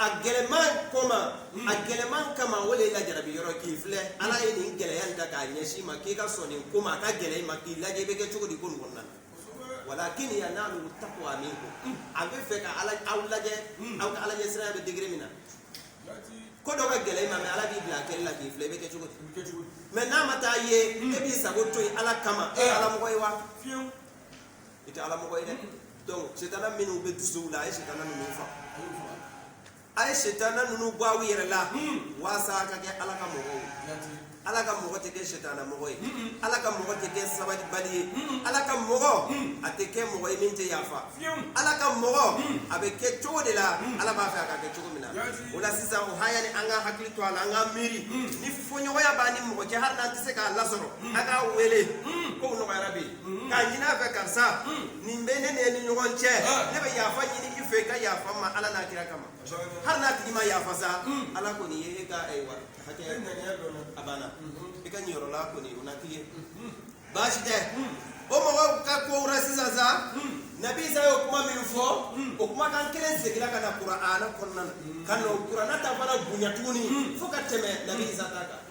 a gɛlɛman kɔma a gɛlɛman kama o le lajarabi yɔrɔ k'i filɛ ala ye nin gɛlɛya in ta k'a ɲɛsin ma k'i ka sɔn nin ko ma a ka gɛlɛn i ma k'i lajɛ i bɛ kɛ cogo di ko nin kɔnɔna na walakin yanalu taqwa minkum a bɛ fɛ ka aw lajɛ aw ka ala ɲɛsiranya bɛ degré min na ko dɔ ka gɛlɛn i ma mɛ ala b'i bila a kɛli la k'i filɛ i bɛ kɛ cogo di mɛ n'a ma taa ye e b'i sago to yen ala kama e ye ala mɔgɔ ye wa i tɛ ala mɔgɔ ye dɛ donc sitana minnu bɛ dusuw la a ye sitana ninnu faga a ye sitana ninnu bɔ aw yɛrɛ la walasa a ka kɛ ala ka mɔgɔw ala ka mɔgɔ tɛ kɛ sitana mɔgɔ ye ala ka mɔgɔ tɛ kɛ sabalibali ye ala ka mɔgɔ a tɛ kɛ mɔgɔ ye min tɛ yafa ala ka mɔgɔ a bɛ kɛ cogo de la ala b'a fɛ a ka kɛ cogo min na o la sisan o haya ni an ka hakili to a la an ka miiri ni fɔɲɔgɔnya b'a ni mɔgɔ cɛ hali n'an tɛ se k'a lasɔrɔ a k'a wele ko nɔgɔyara bɛ yen k'a ɲini a fɛ karisa nin bɛ ne ni ɲɔgɔn cɛ ne bɛ yafa ɲini i fɛ i ka yafa ma ala n'a kira kama hali n'a tigi ma yafa sa ala kɔni ye e ka hakɛ a banna i ka ɲiyɔrɔ la kɔni o na t'i ye baasi tɛ o mɔgɔw ka kow la sisan sa nabi isa y'o kuma min fɔ o kumakan kelen seginna ka na kuranɛ kɔnɔna na ka na o kuranɛ ta fana bonya tuguni fo ka tɛmɛ nabi isa ta kan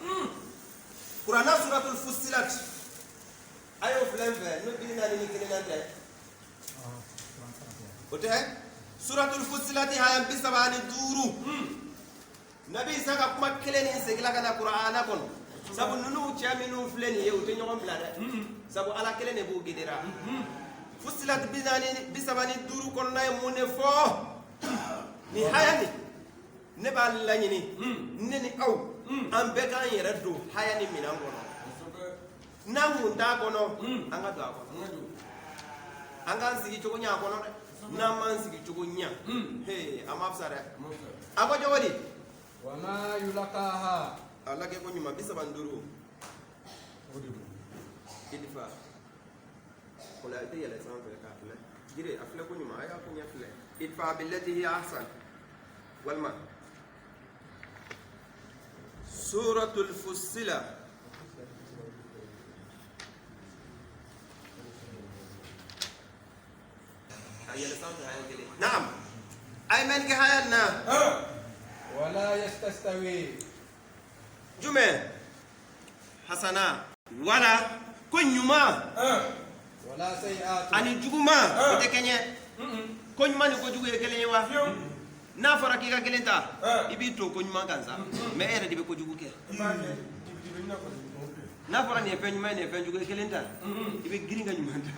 kuranɛ suratul fussilat a y'o filɛ n fɛ n'o bi naani ni kelen na tɛ o tɛ suratul fussilat haya 35 nabi isa ka kuma kelen ni seginna ka na kuranɛ kɔnɔ sabu ninnu cɛ minnu filɛ nin ye u tɛ ɲɔgɔn bila dɛ sabu ala kelen de b'u gidera fusilat 35 kɔnɔna ye mun de fɔ nin haya nin ne b'a laɲini ne ni aw an bɛɛ k'an yɛrɛ don haya ni minan kɔnɔ n'an kun t'a kɔnɔ an ka don a kɔnɔ an k'an sigi cogo ɲɛ a kɔnɔ dɛ n'an m'an sigi cogo ɲɛ a ma fisa dɛ a ko cogo di wa ma yulaqaha ala kɛ ko ɲuman 35 o de don idfa o la i tɛ yɛlɛ sanfɛ k'a filɛ jire a filɛ ko ɲuman a y'a ko ɲɛ filɛ idfa billati hiya ahsan walima suratul fussila a yɛlɛ sanfɛ haya kelen naam a ye mɛn kɛ haya na wala yastastawi jumɛn hasana wala ko ɲuman wala sayi'atu ani juguman o tɛ kɛɲɛ ko ɲuman ni ko jugu ye kelen ye wa n'a fɔra k'i ka kelen ta i b'i to ko ɲuman kan sa mɛ e yɛrɛ de bɛ ko jugu kɛ n'a fɔra nin ye fɛn ɲuman ye nin ye fɛn jugu ye kelen ta i bɛ girin ka ɲuman ta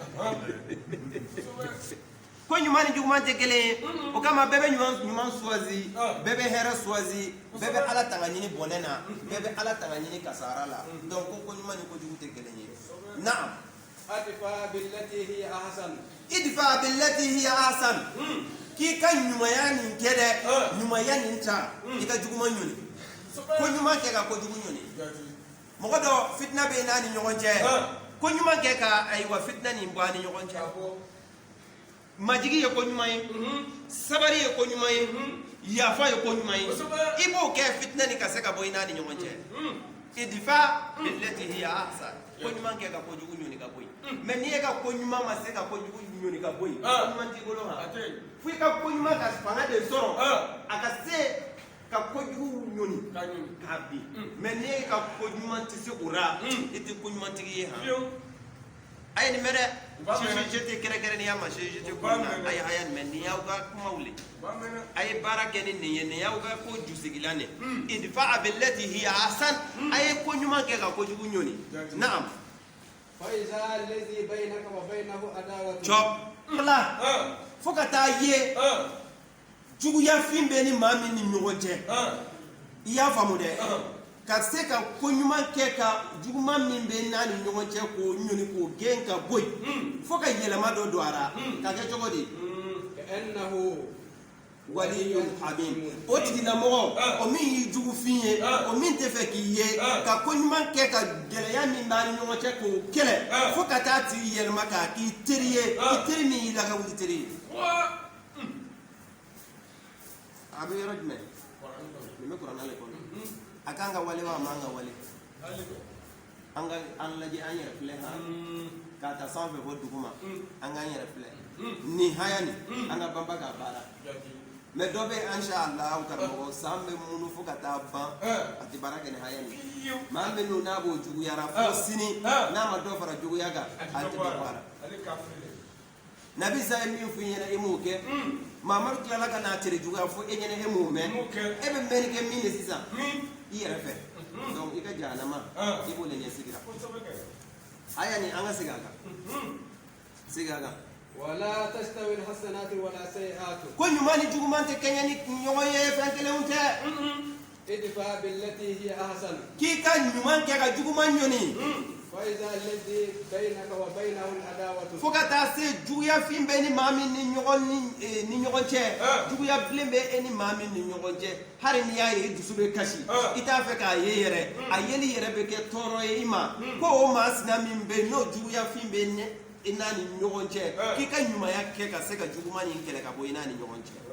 ko ɲuman ni juguman tɛ kelen ye o kama bɛɛ bɛ ɲuman suwazi bɛɛ bɛ hɛrɛ suwazi bɛɛ bɛ ala tanga ɲini bɔnɛ na bɛɛ bɛ ala tanga ɲini kasara la donc ko ɲuman ni ko jugu tɛ kelen ye naam adfa billati hiya ahsan idfa billati hiya ahsan k'i ka ɲumanya nin kɛ dɛ ɲumanya nin ta i ka juguman ɲɔni ko ɲuman kɛ ka ko jugu ɲɔni mɔgɔ dɔ fitina bɛ n'a ni ɲɔgɔn cɛ ko ɲuman kɛ ka ayiwa fitina nin bɔ a ni ɲɔgɔn cɛ majigi ye ko ɲuman ye sabari ye ko ɲuman ye yafa ye ko ɲuman ye i b'o kɛ fitina ni ka se ka bɔ i n'a ni ɲɔgɔn cɛ idfa billati hiya ahsan ko ɲuman kɛ ka ko jugu ɲɔni ka bɔ yen mɛ n'i ye ka ko ɲuman ma se ka ko jugu ɲɔni ka bɔ yen ko ɲuman t'i bolo ha fo i ka ko ɲuman ka fanga de sɔrɔ a ka se ka ko jugu ɲɔni k'a bin mɛ n'i ye ka ko ɲuman tɛ se o la i tɛ ko ɲuman tigi ye ha a ye nin mɛn dɛ CGT kɛrɛnkɛrɛnnenya ma CGT kɔnɔna a ye haya nin mɛn nin y'aw ka kumaw le a ye baara kɛ ni nin ye nin y'aw ka ko jusigilan de idfa billati hiya ahsan a ye ko ɲuman kɛ ka ko jugu ɲɔni naam fa iza alladhi bainaka wa bainahu adawatu cɔ tila fo ka taa ye juguya fin bɛ ni maa min ni ɲɔgɔn cɛ i y'a faamu dɛ ka se ka ko ɲuman kɛ ka juguman min bɛ n'a ni ɲɔgɔn cɛ k'o ɲɔni k'o gɛn ka bɔ yen fo ka yɛlɛma dɔ don a la ka kɛ cogo di كأنه waliyun hamim o tigilamɔgɔ o min y'i jugufin ye o min tɛ fɛ k'i ye ka ko ɲuman kɛ ka gɛlɛya min b'a ni ɲɔgɔn cɛ k'o kɛlɛ fo ka taa tigi yɛlɛma k'a k'i teri ye i teri min y'i la ka wuli teri ye a bɛ yɔrɔ jumɛn nin bɛ kuranɛ le kɔnɔ a kan ka wale wa a man ka wale an lajɛ an yɛrɛ filɛ han k'a ta sanfɛ fɔ duguma an k'an yɛrɛ filɛ nin haya nin an ka banba k'a baara mɛ dɔ bɛ insha Allah karamɔgɔ san bɛ munu fo ka taa ban a tɛ baara kɛ ni haya nin maa min n'a b'o juguyara fo sini n'a ma dɔ fara juguya kan a tɛ baara nabi sa ye min f'i ɲɛna i m'o kɛ mamadu tilala ka n'a cɛri juguya fo e ɲɛna e m'o mɛn e bɛ mɛnni kɛ min ye sisan i yɛrɛ fɛ donc i ka jahanama i b'o le ɲɛsigira haya nin an ka segin a kan segin a kan ولا تستوي الحسنات ولا سيئات ko ɲuman ni juguman tɛ kɛɲɛ ni ɲɔgɔn ye fɛn kelenw tɛ ادفع بالتي هي أحسن k'i ka ɲuman kɛ ka juguman ɲɔni فإذا الذي بينك وبينه العداوة fo ka taa se juguya fin bɛ ni maa min ni ɲɔgɔn cɛ juguya bilen bɛ e ni maa min ni ɲɔgɔn cɛ hali n'i y'a ye i dusu bɛ kasi i t'a fɛ k'a ye yɛrɛ a yeli yɛrɛ bɛ kɛ tɔɔrɔ ye i ma ko o maa sina min bɛ yen n'o juguya fin bɛ ne i n'a ni ɲɔgɔn cɛ k'i ka ɲumanya kɛ ka se ka juguman nin kɛlɛ ka bɔ i n'a ni ɲɔgɔn cɛ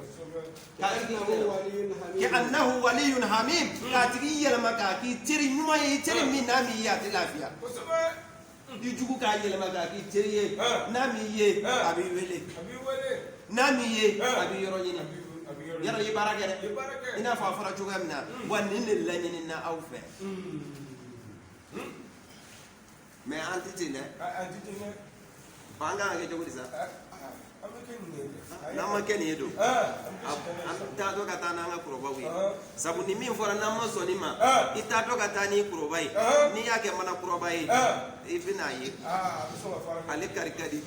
كأنه ولي حميم كاتigi yɛlɛma k'a k'i teri ɲuman ye i teri min n'a m'i ye a tɛ lafiya i jugu k'a yɛlɛma k'a k'i teri ye n'a m'i ye a b'i wele n'a m'i ye a b'i yɔrɔ ɲini yɔrɔ i baara kɛ dɛ i n'a fɔ a fɔra cogoya min na wa nin de laɲinina aw fɛ mais an tɛ ten dɛ an kan ka kɛ cogo di sa n'an ma kɛ nin ye don an t'a dɔn ka taa n'an ka kɔrɔbaw ye sabu ni min fɔra n'an ma sɔn nin ma i t'a dɔn ka taa n'i kɔrɔba ye n'i y'a kɛ mana kɔrɔba ye i bɛ n'a ye ale kari ka di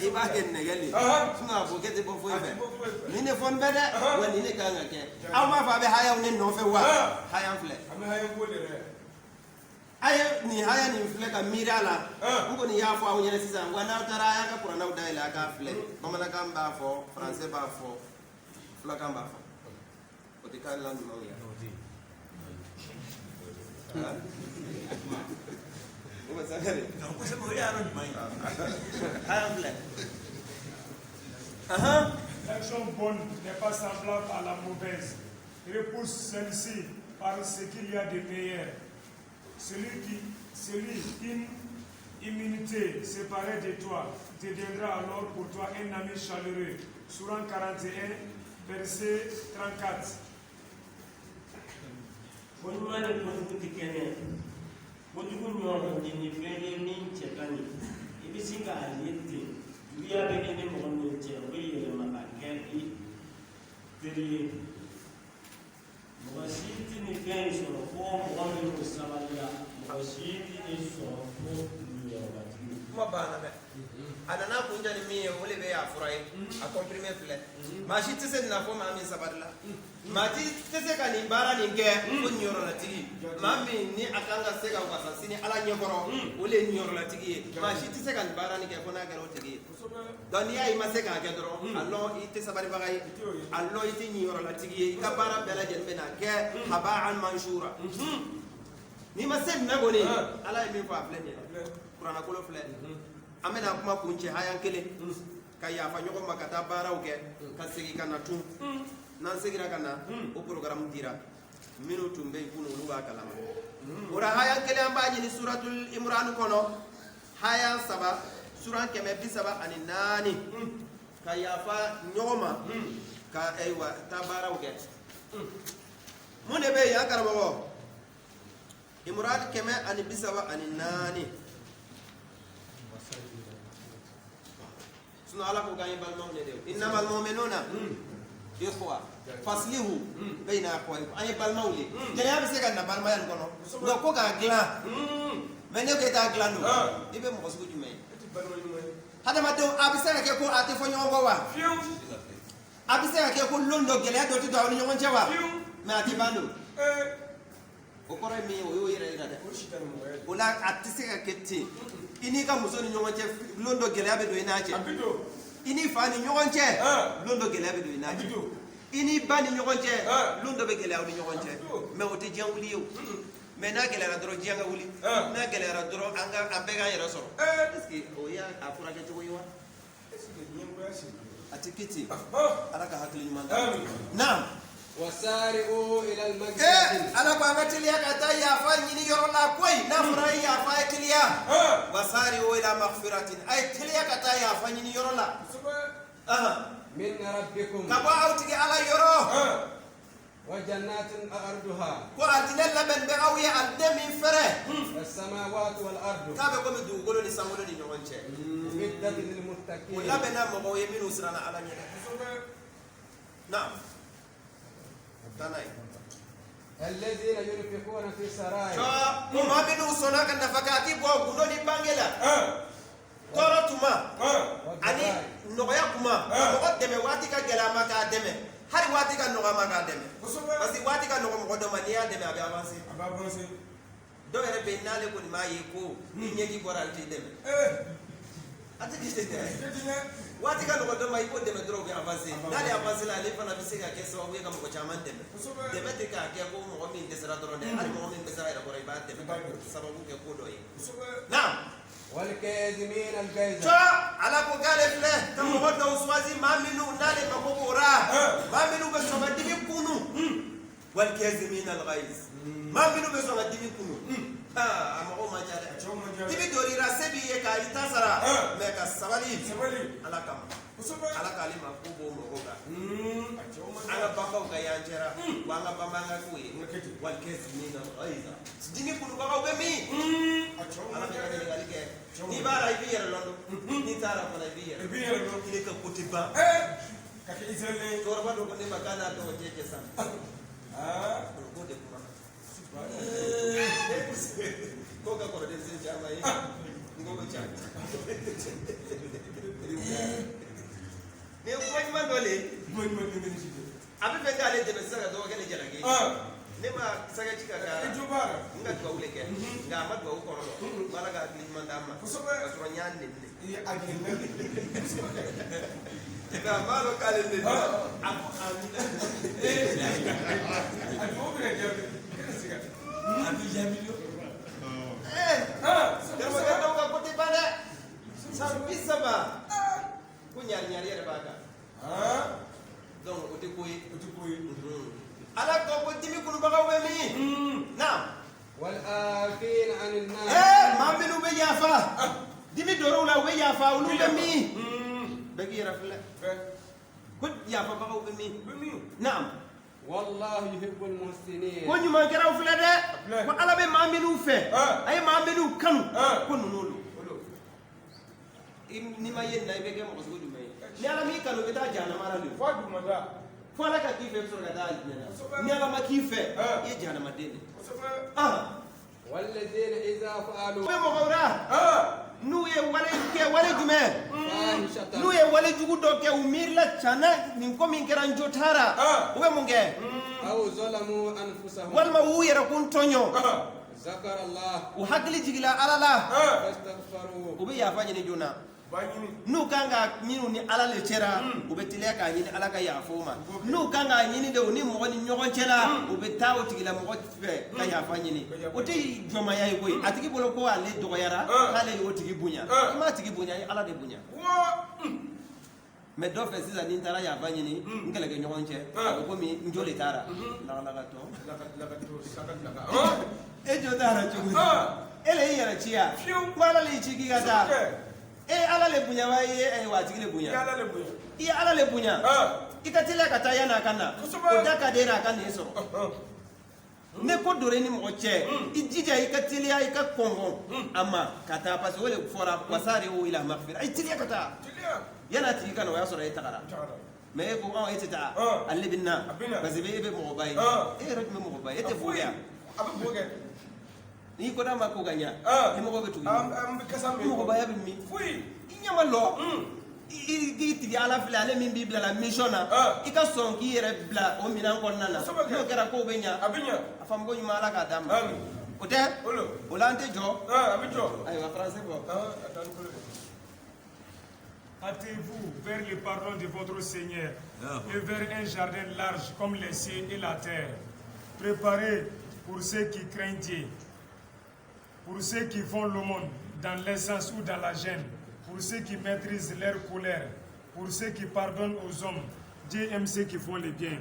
i b'a kɛ nɛgɛ le sinon a fɔ kɛ tɛ bɔ foyi fɛ nin de fɔ n bɛ dɛ wa nin de kan ka kɛ aw b'a fɔ a bɛ hayaw ne nɔfɛ wa haya filɛ a ye nin haya nin filɛ ka miiri a la n kɔni y'a fɔ aw ɲɛna sisan wa n'aw taara a y'a ka kurannaw dayɛlɛ a k'a filɛ bamanankan b'a fɔ faransɛ b'a fɔ fulakan b'a fɔ o tɛ kan la ɲumanw ye o bɛ sangare kosɛbɛ o y'a ɲuman ye haya filɛ L'action bonne n'est pas semblable à la mauvaise. Repousse celle-ci par ce qu'il y a de meilleur. Celui qu'une immunité séparée de toi deviendra alors pour toi un ami chaleureux. Sourate 41, verset 34. kuma banna dɛ a nana kun ja ni min ye o de bɛ y'a fura ye a comprimé filɛ maa si tɛ se nin na fɔ maa min sabari la maa si tɛ se ka nin baara nin kɛ ko niyɔrɔlatigi maa min ni a kan ka se ka wasa sini ala ɲɛkɔrɔ o de ye niyɔrɔlatigi ye maa si tɛ se ka nin baara nin kɛ fo n'a kɛra o tigi ye donc n'i y'a ye i ma se k'a kɛ dɔrɔn a lɔn i tɛ sabaribaga ye a lɔn i tɛ niyɔrɔlatigi ye i ka baara bɛɛ lajɛlen bɛ na kɛ haba'an mansura n'i ma se nin na kɔni ala ye min fɔ a filɛ nin ye kuranakolo filɛ an bɛna kuma kun cɛ hayan kelen ka yafa ɲɔgɔn ma ka taa baaraw kɛ ka segin ka na tun n'an seginna ka na o programme dira minnu tun bɛ yen kunun olu b'a kalama o la hayan kelen an b'a ɲini suratul imran kɔnɔ hayan 3 suran 334 ka yafa ɲɔgɔn ma ka ayiwa taa baaraw kɛ mun de bɛ yen an karamɔgɔ imran 334 sinon ala ko k'an ye balimaw de ye innamal mu'minuna ikhwa faslihu bayna akhawaykum an ye balimaw de gɛlɛya bɛ se ka na balimaya nin kɔnɔ nka ko k'a dilan mais ne ko e t'a dilan don i bɛ mɔgɔ sugu jumɛn ye hadamadenw a bɛ se ka kɛ ko a tɛ fɔ ɲɔgɔn kɔ wa abise ka ke ko londo gele do to dawo nyongon cewa me ati bando o kore mi o yo yere ira de o la atise ka kette ini ka muso ni nyongon ce londo gele abe do ina ce ini fa ni nyongon ce londo gele abe do ina ce ini ba ni nyongon ce londo be gele abe nyongon ce me o te janguli yo me na gele ra doro janga wuli na gele ra doro anga ambe ga yero so est-ce que o ya afura ke to yo atikiti alaka hakili nyuma naam وسارعوا إلى المغفرة ala kwa ngatilia kata ya fanyi ni yoro la koi na furai ya fa tilia wasari'u ila maghfiratin ay tilia kata ya fanyi ni yoro la من ربكم kaba autigi ala yoro وجنات أرضها ko atinella ben be awiya aldemi fere والسماوات والأرض kabe ko mi du golo ni sangolo ni nyonche مدة للمتقين wala bena mo yeminu sirana ala nyene naam tanai الذين ينفقون في سرايا so mo binu sona kan nafakati bo gundo ni bangela toro tuma ani nogoya kuma mo deme wati ka gela maka deme hari wati ka noga maka deme parce wati ka nogo mo do mania deme abi avancer do ere be nale ko ni mayi ko ni nyegi borante deme ati kiste wati ka nogo do mayi ko deme dro bi avancer nale avancer la le fana bisega ke so wi ka mo chaman deme deme te ka ke ko mo min desara dro ne hari mo min desara ira ko rai ba deme sababu ke ko do yi naam والكاظمين الغيظ على قال فله تم غدا وسوازي ما منو نالي مقبورا ما منو بس ما دي كونو والكاظمين الغيظ ما منو بس ما دي كونو اما هو ما جاء تبي دوري راسبي يكا يتاسرا ميكا سبالي على كم على كلمه كوبو موغا انا باكو غيانجرا وانا بامانغا كوي والكاظمين الغيظ دي كونو باكو بمي ala be ka dele ke ni bara ibiyere londo ni tara fana ibiyere londo ile ka kutiba ka ke israel to raba do ko ne makana to jeje sam ko de kuma ko ka ko de sin jama yi ngo ko cha ne ko ma dole abi be ka le de be sara do ke le jara ke ne ma saga chika ka ijubara nga kwa ule ke nga madwa uko ro mala ga kli mandama asura nyande ne ya agene nga malo kale ne abu amina ajobe ne jabe siga abi jamilo terus ka do ka kote bana sa bisa ba kunyar nyar yere baga donc ote koy ala ko ko timi kunu baga wemi na والآفين عن الناس ma minu be yafa dimi doro la we yafa ulu be mi bagi rafla kut yafa baga wemi naam والله يحب المحسنين ko nyuma kera ufla de ko ala be ma minu fe ay ma minu kanu ko nunulu ni ma yen na be ke mo ko dumay ni ala mi kanu be ta jana mara lu fadu mada fala ka kife so ga dal ni ala ma kife ye jana madene والذين إذا فعلوا be mo gawra nu ye wale jume فاحشة nu ye wale jugu do ke umirla chana nin ko min keran jotara ube munge أو ظلموا أنفسهم walma wu yera kun tonyo ذكر الله u hakli jigila alala فاستغفروا ube ya fanya ni jona banyini nu kanga minu ni alale chera ube tilia ka nyini alaka ya foma nu kanga nyini de ni mo ni nyogon chela ube tawo tigila mo fe ka ya fanya ni oti joma yayi koy atigi bolo ko ale dogo yara kale yo tigi bunya ma tigi bunya ala de bunya mais do fe sisa ni tara ya fanya ni ngala ke nyogon che ko mi njole tara la to e jo tara chugu ele yara chia wala le chigi gata ala le bunya wa ye wa tigi le bunya yala le buya ala le bunya ikatila kata yana kana odaka de na kana eso ne ko dore ni mo che ijija ikatilia ikakongo ama kata pasi wele fora wasari o ila maghfira itilia kata yana ti kana wa sura ita kara me ko on etita alle binna basi be mo bay rek mo bay ete boya abu boge ni ko dama ko ganya ni mo ko betu am kasam mo ko bay abin mi fui inyama lo i tigi ala filɛ ale min b'i bila la mission na i ka sɔn k'i yɛrɛ bila o minɛn kɔnɔna na n'o kɛra kow bɛ ɲa a faamuko ɲuman ala k'a d'a ma o tɛ o la an tɛ jɔ ayiwa français fɔ Hâtez-vous vers le pardon de votre Seigneur et vers un jardin large comme les cieux et la terre. Préparez pour ceux qui craignent Dieu, pour ceux qui font l'aumône dans l'essence ou dans la gêne, pour ceux qui maîtrisent leur colère, pour ceux qui pardonnent aux hommes. Dieu aime ceux qui font le bien.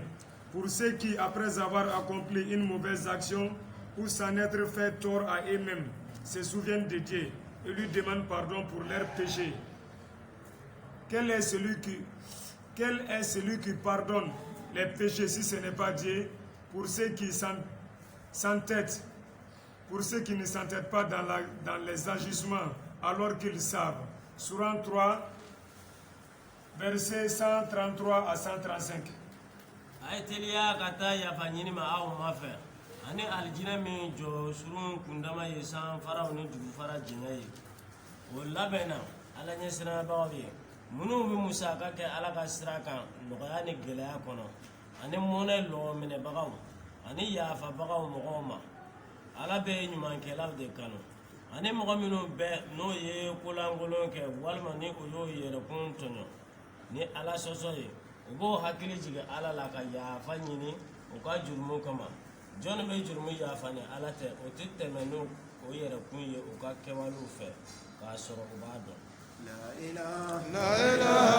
Pour ceux qui, après avoir accompli une mauvaise action ou s'en être fait tort à eux-mêmes, se souviennent de Dieu et lui demandent pardon pour leurs péchés. Quel est celui qui pardonne les péchés si ce n'est pas Dieu? Pour ceux qui s'entêtent, pour ceux qui ne s'entêtent pas dans les agissements alors qu'ils savent. Sourate 3, versets 133 à 135. Aïtelia kata ya fanyini ma au mafe. Ani aljina mi jo surun kundama yesan fara oni jugu fara jinai. O labena ala nyesira bawi. Munu bi musaka ke ala ka sira kan nɔgɔya ni gɛlɛya kɔnɔ ani mɔnɛ lɔgɔ minɛ bagaw ani yafa bagaw mɔgɔw ma ala bɛ ɲumankɛlaw de kanu ani mɔgɔ minnu bɛ n'o ye kolankolon kɛ walima ni o y'o yɛrɛkun tɔɲɔ ni ala sɔsɔ ye u b'o hakili jigin ala la ka yafa ɲini u ka jurumu kama jɔnni bɛ jurumu yafa ni ala tɛ o tɛ tɛmɛ n'o yɛrɛkun ye u ka kɛwalew fɛ k'a sɔrɔ u b'a dɔn. La ilaha illallah.